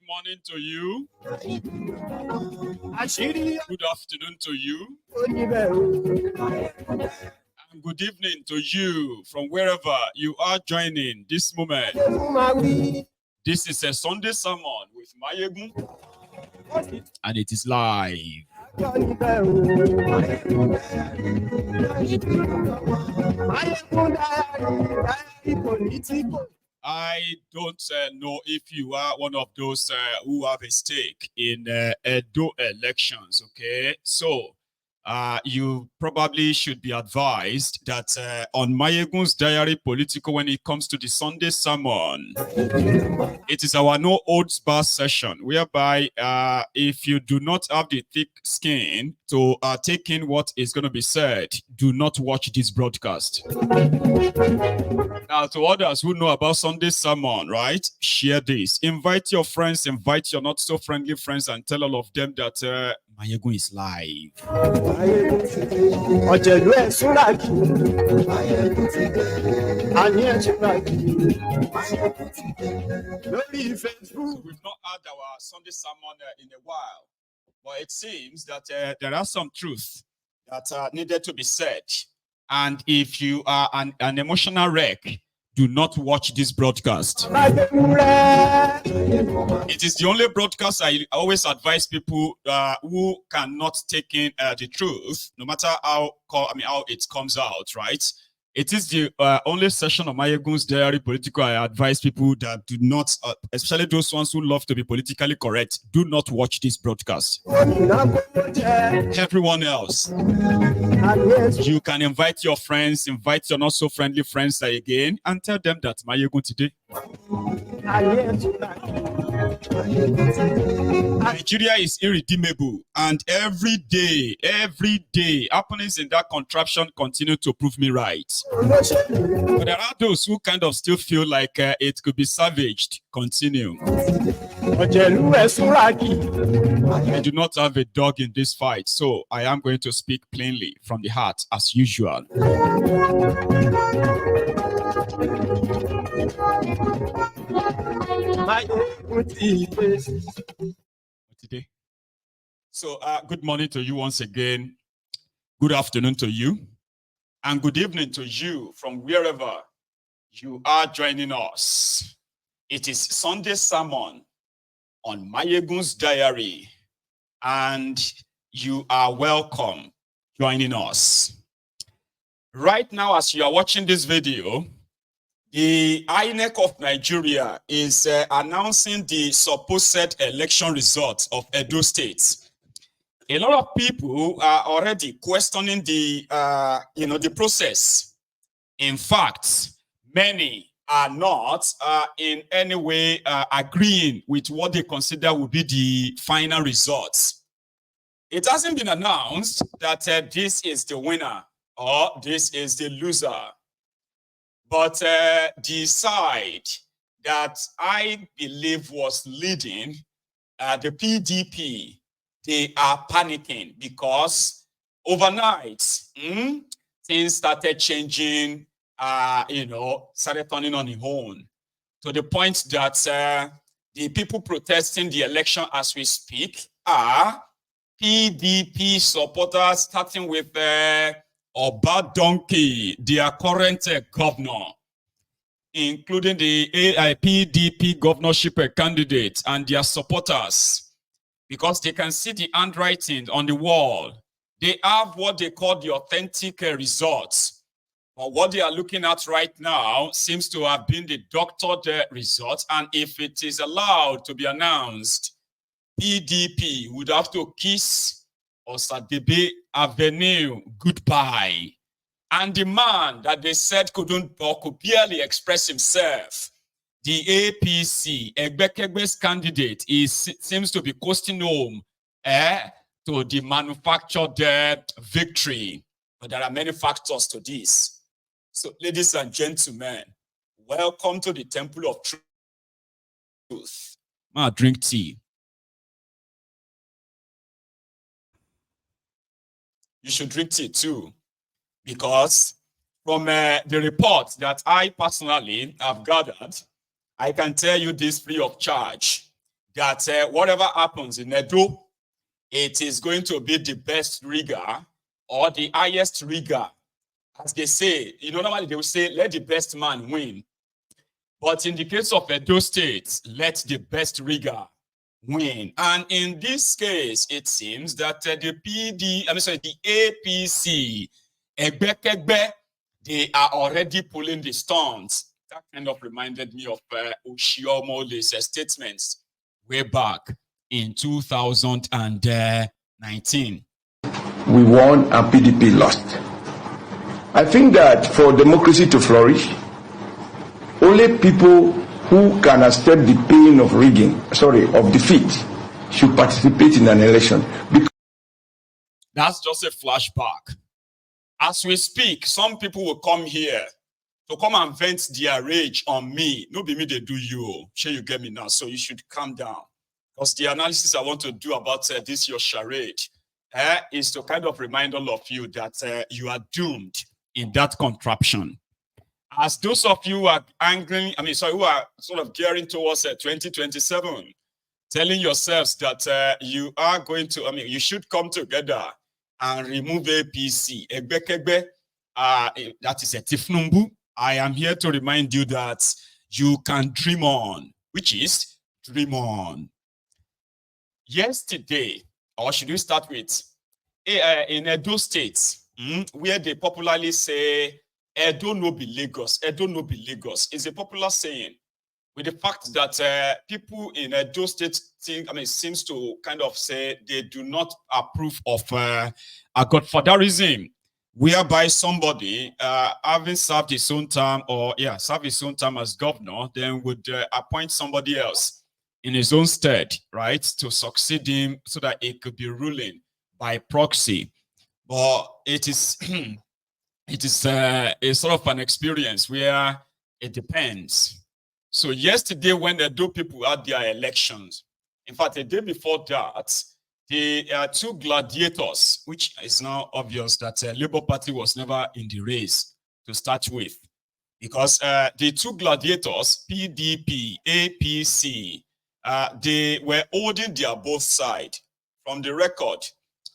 morning to you. Good afternoon to you. And good evening to you from wherever you are joining this moment. This is a Sunday sermon with Mayegun, and it is live. I don't know if you are one of those who have a stake in Edo elections, okay? So, you probably should be advised that on Mayegun's Diary Political, when it comes to the Sunday sermon, it is our no holds bar session, whereby if you do not have the thick skin to take in what is going to be said, do not watch this broadcast. Now, to others who know about Sunday sermon, right? Share this. Invite your friends, invite your not so friendly friends, and tell all of them that Mayegun is live. So we've not had our Sunday sermon in a while, but it seems that there are some truths that needed to be said. And if you are an emotional wreck, do not watch this broadcast. It is the only broadcast I always advise people who cannot take in the truth, no matter how it comes out, right? It is the only session of Mayegun's Diary Political I advise people that do not, especially those ones who love to be politically correct, do not watch this broadcast. Everyone else, you can invite your friends, invite your not so friendly friends again, and tell them that Mayegun today. Nigeria is irredeemable, and every day, happenings in that contraption continue to prove me right. But there are those who kind of still feel like it could be savaged. Continue. I do not have a dog in this fight, so I am going to speak plainly from the heart as usual. Today. So good morning to you once again. Good afternoon to you. And good evening to you from wherever you are joining us. It is Sunday sermon on Mayegun's Diary, and you are welcome joining us. Right now, as you are watching this video, the INEC of Nigeria is announcing the supposed election results of Edo State. A lot of people are already questioning the process. In fact, many are not in any way agreeing with what they consider will be the final results. It hasn't been announced that this is the winner or this is the loser. But the side that I believe was leading, the PDP, they are panicking because overnight, things started changing, started turning on their own, to the point that the people protesting the election as we speak are PDP supporters, starting with Oba Donkey, their current governor, including the PDP governorship candidate and their supporters, because they can see the handwriting on the wall. They have what they call the authentic results. But what they are looking at right now seems to have been the doctored results. And if it is allowed to be announced, PDP would have to kiss Osadebe Avenue goodbye. And the man that they said could barely express himself, the APC, Egbekegbe's candidate, seems to be coasting home to the manufactured victory. But there are many factors to this. So, ladies and gentlemen, welcome to the Temple of Truth. Ma, drink tea. You should drink tea too, because from the report that I personally have gathered, I can tell you this free of charge, that whatever happens in Edo, it is going to be the best rigger or the highest rigger. As they say, normally they will say, let the best man win. But in the case of Edo State, let the best rigger win. And in this case, it seems that the APC, they are already pulling the stunts. That kind of reminded me of Oshiomole's statements way back in 2019. We won and PDP lost. I think that for democracy to flourish, only people who can accept the pain of of defeat, should participate in an election. That's just a flashback. As we speak, some people will come here to come and vent their rage on me. No be me, they do you. Sure, you get me now. So you should calm down. Because the analysis I want to do about this, your charade, is to kind of remind all of you that you are doomed in that contraption. As those of you who are angry, who are sort of gearing towards 2027, telling yourselves that you are going to, you should come together and remove APC. That is a tifnumbu. I am here to remind you that you can dream on, which is dream on. Yesterday, or should we start with, in Edo State, where they popularly say, Edo no be Lagos, Edo no be Lagos, is a popular saying, with the fact that people in Edo State seems to kind of say they do not approve of a godfatherism, whereby somebody having served his own term served his own term as governor, then would appoint somebody else in his own stead, right, to succeed him so that it could be ruling by proxy. But it is it is a sort of an experience where it depends. So yesterday, when the Edo people had their elections, in fact, the day before that, the two gladiators, which is now obvious that Labour Party was never in the race to start with, because the two gladiators, PDP, APC, they were holding their both sides. From the record,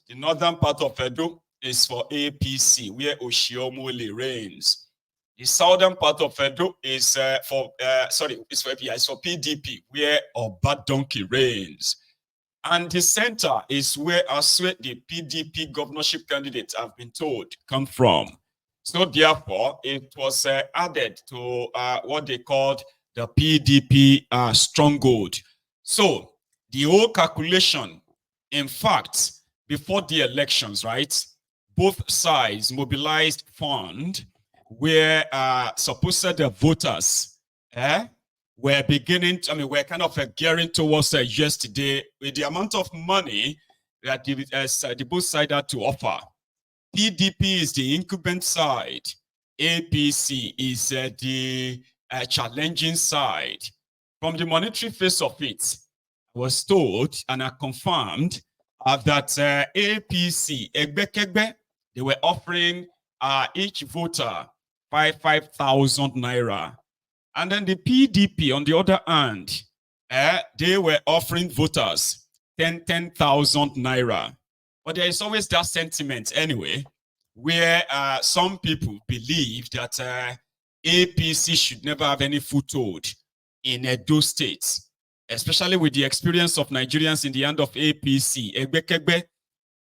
the northern part of Edo is for APC, where Oshiomhole reigns. The southern part of Edo is for PDP, where Obadonkey reigns. And the center is where the PDP governorship candidates have been told come from. So therefore, it was added to what they called the PDP stronghold. So the whole calculation, in fact, before the elections, right, both sides mobilized fund where supposed voters were beginning to, we're kind of gearing towards yesterday with the amount of money that the both sides had to offer. PDP is the incumbent side. APC is the challenging side. From the monetary face of it, I was told and I confirmed that APC, they were offering each voter 5,000 naira. And then the PDP, on the other hand, they were offering voters 10,000 naira. But there is always that sentiment anyway, where some people believe that APC should never have any foothold in Edo State, especially with the experience of Nigerians in the hand of APC,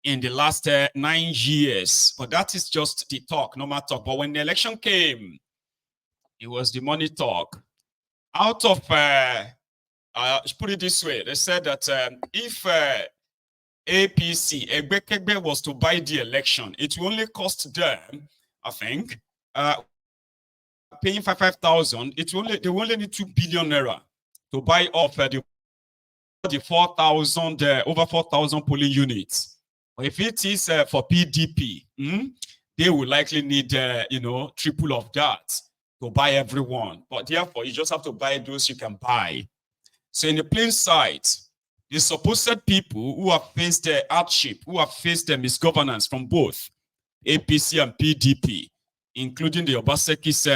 in the last 9 years. But that is just the talk, normal talk. But when the election came, it was the money talk. Out of, put it this way, they said that if APC, Egbekegbe was to buy the election, it will only cost them, I think, paying 5,000, they will only need 2 billion naira to buy off the 4,000, over 4,000 polling units. But if it is for PDP, they will likely need, triple of that to buy everyone. But therefore, you just have to buy those you can buy. So in the plain sight, the supposed people who have faced the hardship, who have faced the misgovernance from both APC and PDP, including the Obaseki's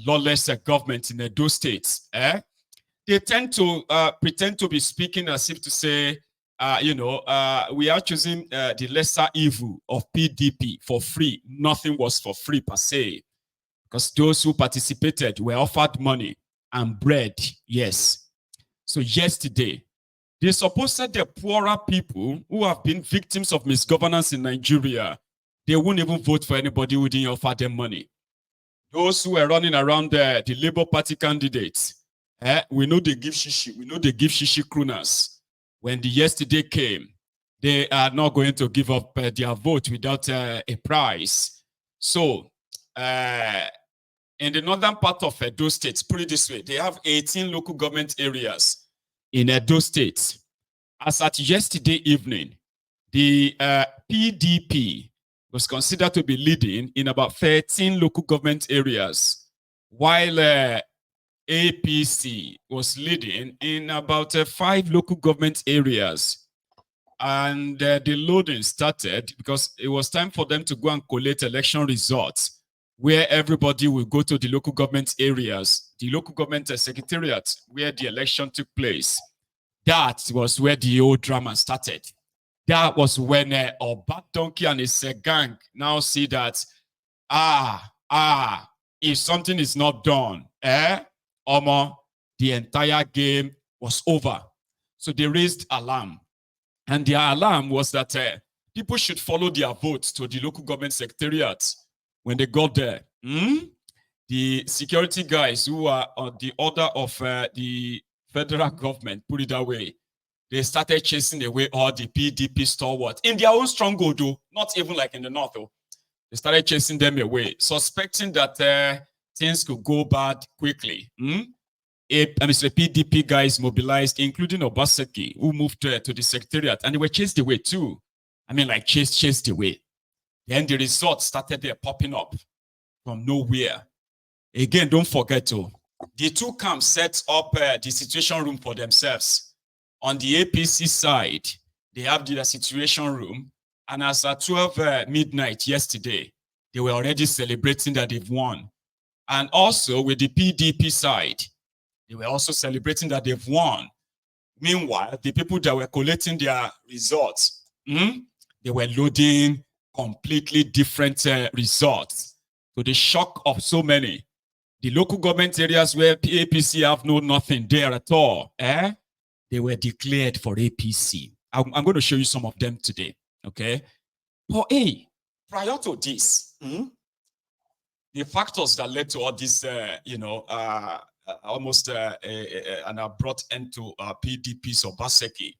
lawless government in Edo State, they tend to pretend to be speaking as if to say, we are choosing the lesser evil of PDP for free. Nothing was for free per se, because those who participated were offered money and bread. Yes. So yesterday, they supposed that the poorer people who have been victims of misgovernance in Nigeria, they won't even vote for anybody who didn't offer them money. Those who were running around the Labour Party candidates, we know they give shishi. We know they give shishi krooners. When the yesterday came, they are not going to give up their vote without a prize. So, in the northern part of Edo State, put it this way, they have 18 local government areas in Edo State. As at yesterday evening, the PDP was considered to be leading in about 13 local government areas, while APC was leading in about 5 local government areas. And the loading started because it was time for them to go and collate election results, where everybody will go to the local government areas, the local government secretariat, where the election took place. That was where the old drama started. That was when Oba Donkey and his gang now see that, if something is not done, the entire game was over. So they raised alarm. And their alarm was that people should follow their votes to the local government secretariat. When they got there, the security guys who are on the order of the federal government, put it that way, they started chasing away all the PDP stalwarts in their own stronghold, though, not even like in the north, though. They started chasing them away, suspecting that things could go bad quickly. PDP guys mobilized, including Obaseki, who moved to the secretariat, and they were chased away too. I mean, like chased away. Then the results started popping up from nowhere. Again, don't forget, the two camps set up the situation room for themselves. On the APC side, they have the situation room, and as at 12 midnight yesterday, they were already celebrating that they've won. And also with the PDP side, they were also celebrating that they've won. Meanwhile, the people that were collating their results, they were loading completely different results. To the shock of so many, the local government areas where APC have nothing there at all, they were declared for APC. I'm going to show you some of them today, okay? But prior to this, the factors that led to all this, almost an abrupt end to PDP's Obaseki.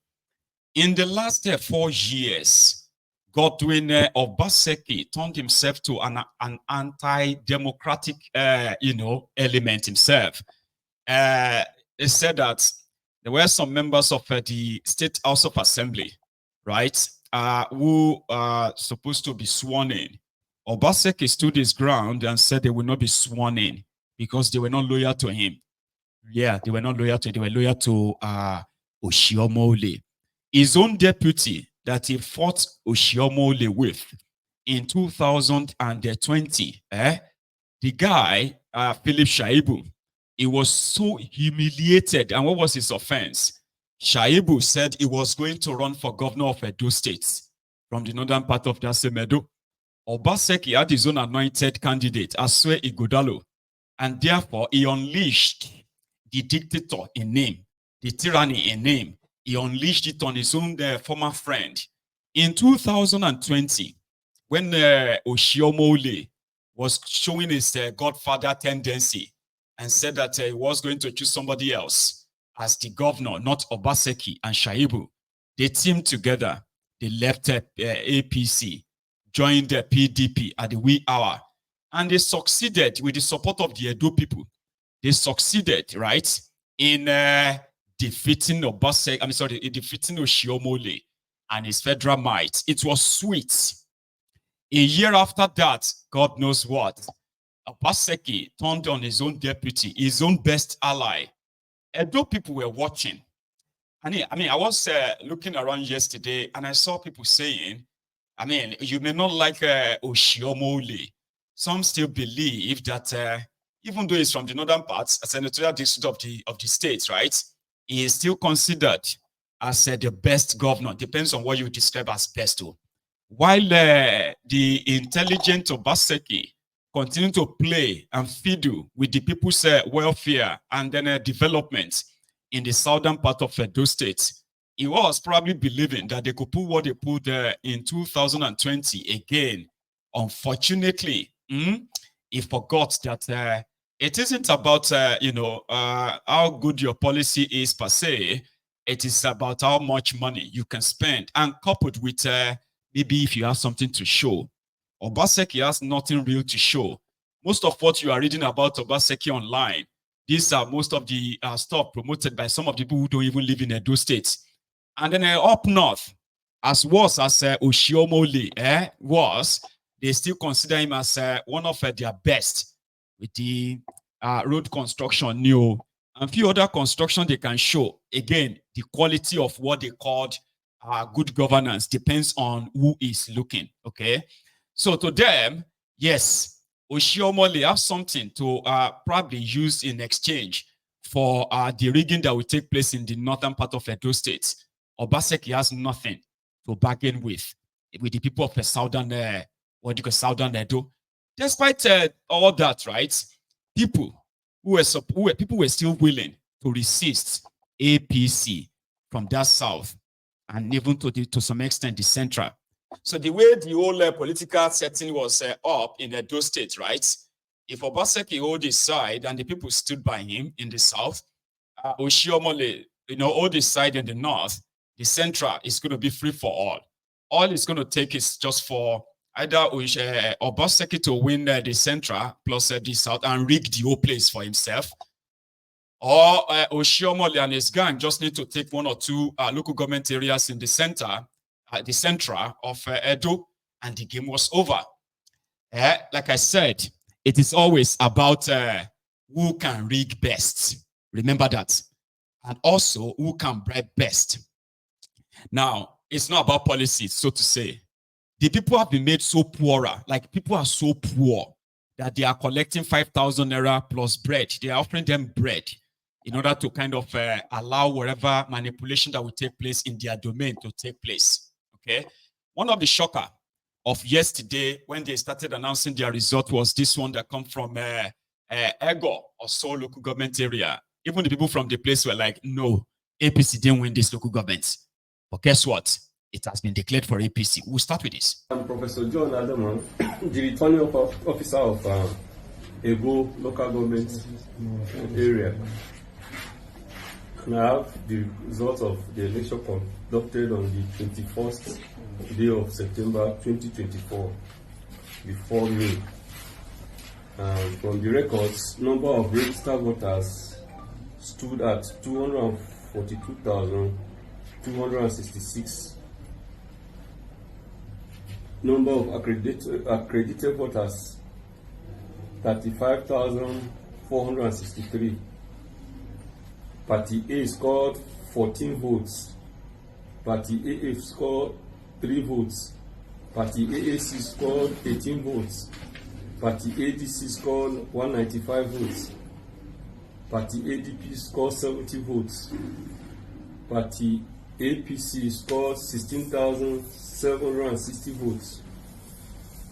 In the last 4 years, Godwin Obaseki turned himself to an anti-democratic, element himself. He said that there were some members of the State House of Assembly, right, who are supposed to be sworn in. Obaseki stood his ground and said they will not be sworn in because they were not loyal to him. Yeah, they were not loyal to him. They were loyal to Oshiomhole. His own deputy that he fought Oshiomhole with in 2020, the guy, Philip Shaibu, he was so humiliated. And what was his offense? Shaibu said he was going to run for governor of Edo State from the northern part of that same Edo. Obaseki had his own anointed candidate, Asue Ighodalo, and therefore he unleashed the dictator in name, the tyranny in name. He unleashed it on his own former friend. In 2020, when Oshiomhole was showing his godfather tendency and said that he was going to choose somebody else as the governor, not Obaseki and Shaibu, they teamed together. They left APC, joined the PDP at the wee hour, and they succeeded with the support of the Edo people. They succeeded, right, in defeating defeating Oshiomhole and his federal might. It was sweet. A year after that, God knows what, Obaseki turned on his own deputy, his own best ally. Edo people were watching. I was looking around yesterday and I saw people saying, you may not like Oshiomhole. Some still believe that even though he's from the northern parts, a senatorial district of the state, right? He is still considered as the best governor. Depends on what you describe as best. While the intelligent Obaseki continue to play and fiddle with the people's welfare and then development in the southern part of those states, he was probably believing that they could put what they put in 2020 again. Unfortunately, he forgot that it isn't about how good your policy is per se. It is about how much money you can spend, and coupled with maybe if you have something to show. Obaseki has nothing real to show. Most of what you are reading about Obaseki online, these are most of the stuff promoted by some of the people who don't even live in those states. And then up north, as worse as Oshiomhole was, they still consider him as one of their best with the road construction, and a few other construction they can show. Again, the quality of what they called good governance depends on who is looking, okay? So to them, yes, Oshiomhole have something to probably use in exchange for the rigging that will take place in the northern part of Edo State. Obaseki has nothing to bargain with the people of the southern, southern Edo. Despite all that, right? People were still willing to resist APC from that south, and even to some extent the central. So the way the whole political setting was up in Edo State, right? If Obaseki hold his side and the people stood by him in the south, Oshiomhole, hold his side in the north, the central is going to be free for all. All it's going to take is just for either Obaseki to win the central plus the south and rig the whole place for himself, or Oshiomhole and his gang just need to take one or two local government areas in the center, the central of Edo, and the game was over. Like I said, it is always about who can rig best. Remember that. And also who can bribe best. Now, it's not about policies, so to say. The people have been made so poorer, like people are so poor that they are collecting 5,000 naira plus bread. They are offering them bread in order to kind of allow whatever manipulation that will take place in their domain to take place. Okay. One of the shocker of yesterday when they started announcing their result was this one that come from Ego or so local government area. Even the people from the place were like, no, APC didn't win this local government. But guess what? It has been declared for APC. We'll start with this. I'm Professor John Adaman, the returning officer of Ego local government area. And I have the results of the election conducted on the 21st day of September 2024, before me. From the records, number of registered voters stood at 242,266. Number of accredited voters, 35,463. Party A scored 14 votes. Party AA scored 3 votes. Party AAC scored 18 votes. Party ADC scored 195 votes. Party ADP scored 70 votes. Party APC scored 16,760 votes.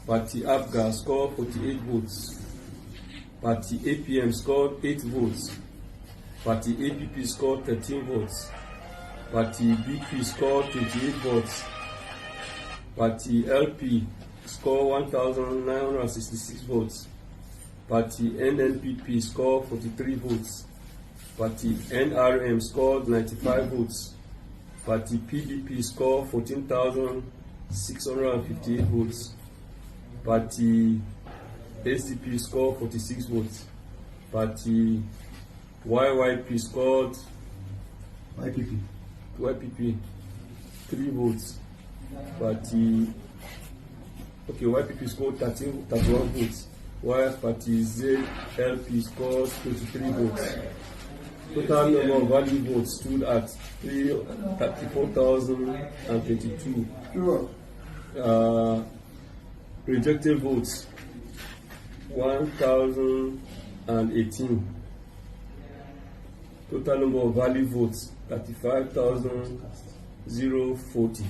Party APGA scored 48 votes. Party APM scored 8 votes. Party APP scored 13 votes. Party BP scored 28 votes. Party LP scored 1,966 votes. Party NNPP scored 43 votes. Party NRM scored 95 votes. Party PDP scored 14,658 votes. Party SDP scored 46 votes. Party YYP scored YPP 3 votes. Party YPP scored 31 votes. While Party ZLP scored 23 votes. Total number of valid votes stood at 34,022. Rejected votes 1,000 18. Total number of valid votes 35,040.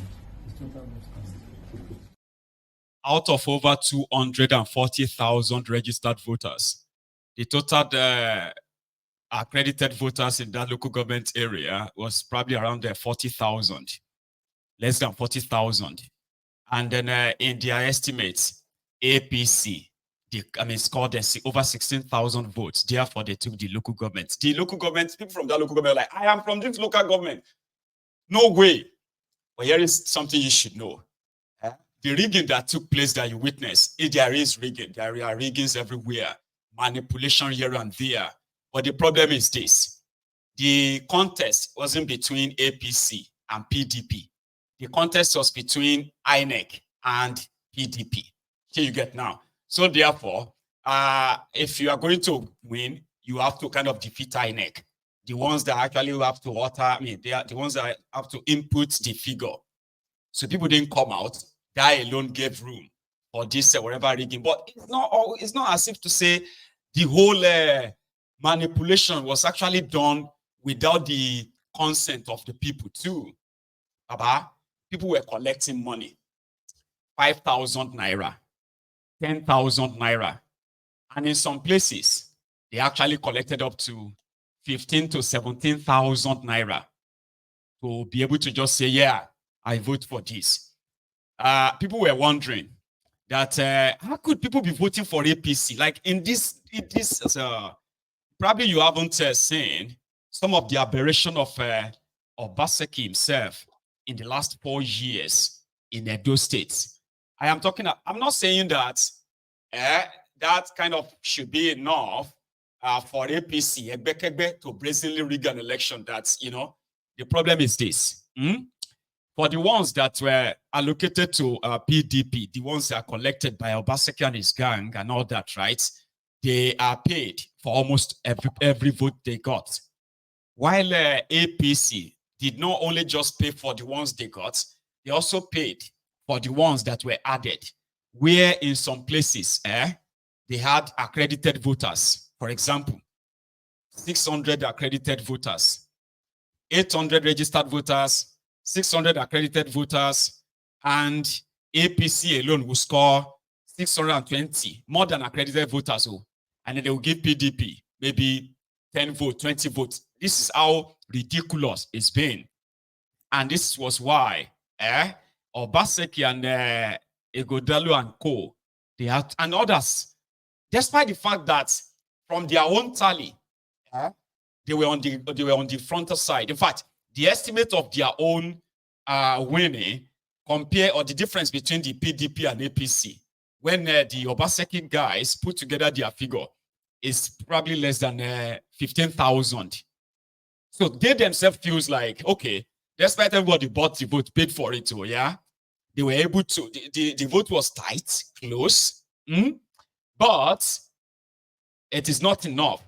Out of over 240,000 registered voters, the total accredited voters in that local government area was probably around 40,000, less than 40,000. And then in their estimates, APC, scored over 16,000 votes. Therefore, they took the local government. The local government, people from that local government are like, I am from this local government. No way. But here is something you should know. The rigging that took place that you witnessed, there is rigging. There are riggings everywhere, manipulation here and there. But the problem is this. The contest wasn't between APC and PDP. The contest was between INEC and PDP. Here you get now. So therefore, if you are going to win, you have to kind of defeat INEC. The ones that actually have to they are the ones that have to input the figure. So people didn't come out. That alone gave room for this whatever rigging. But it's not as if to say the whole manipulation was actually done without the consent of the people too. People were collecting money, 5,000 naira, 10,000 naira. And in some places, they actually collected up to 15 to 17,000 naira to be able to just say, yeah, I vote for this. People were wondering that how could people be voting for APC? Like in this probably you haven't seen some of the aberration of Obaseki himself in the last 4 years in Edo State. I'm not saying that that kind of should be enough for APC to brazenly rig an election. That's, the problem is this. For the ones that were allocated to PDP, the ones that are collected by Obaseki and his gang and all that, right? They are paid for almost every vote they got. While APC did not only just pay for the ones they got, they also paid for the ones that were added, where in some places, they had accredited voters. For example, 600 accredited voters, 800 registered voters, 600 accredited voters, and APC alone will score 620, more than accredited voters. And then they will give PDP maybe 10 votes, 20 votes. This is how ridiculous it's been. And this was why Obaseki and Egodalo and Co. They had, and others, despite the fact that from their own tally, they were on the frontal side. In fact, the estimate of their own winning or the difference between the PDP and APC, when the Obaseki guys put together their figure, is probably less than 15,000. So they themselves feels like, okay, despite everybody bought the vote, paid for it, they were able to, the vote was tight, close, but it is not enough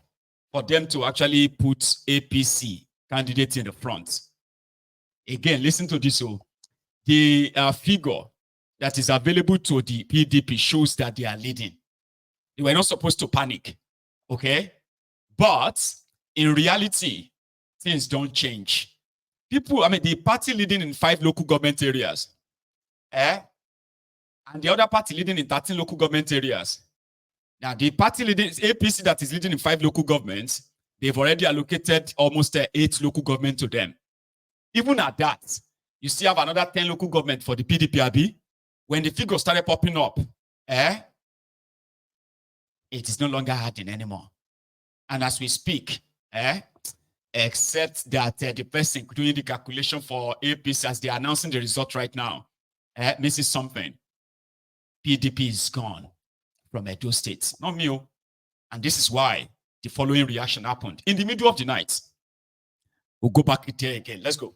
for them to actually put APC candidates in the front. Again, listen to this. The figure that is available to the PDP shows that they are leading. They were not supposed to panic, okay? But in reality, things don't change. The party leading in 5 local government areas, and the other party leading in 13 local government areas. Now, the party leading, APC, that is leading in 5 local governments, they've already allocated almost 8 local government to them. Even at that, you still have another 10 local government for the PDP. When the figures started popping up, it is no longer happening anymore. And as we speak, except that the person doing the calculation for APC, as they're announcing the result right now, misses something. PDP is gone from Edo State. Not me. And this is why the following reaction happened in the middle of the night. We'll go back there again. Let's go.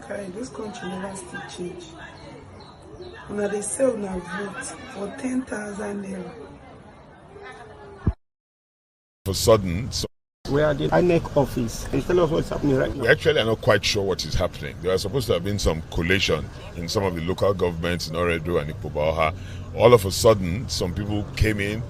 Okay, this country never still change. Una dey sell una vote for 10,000 naira. For sudden, We are the INEC office. Can you tell us what's happening right now? we actually are not quite sure what is happening. There was supposed to have been some collation in some of the local governments in Oredo and Ipobaha. All of a sudden, some people came in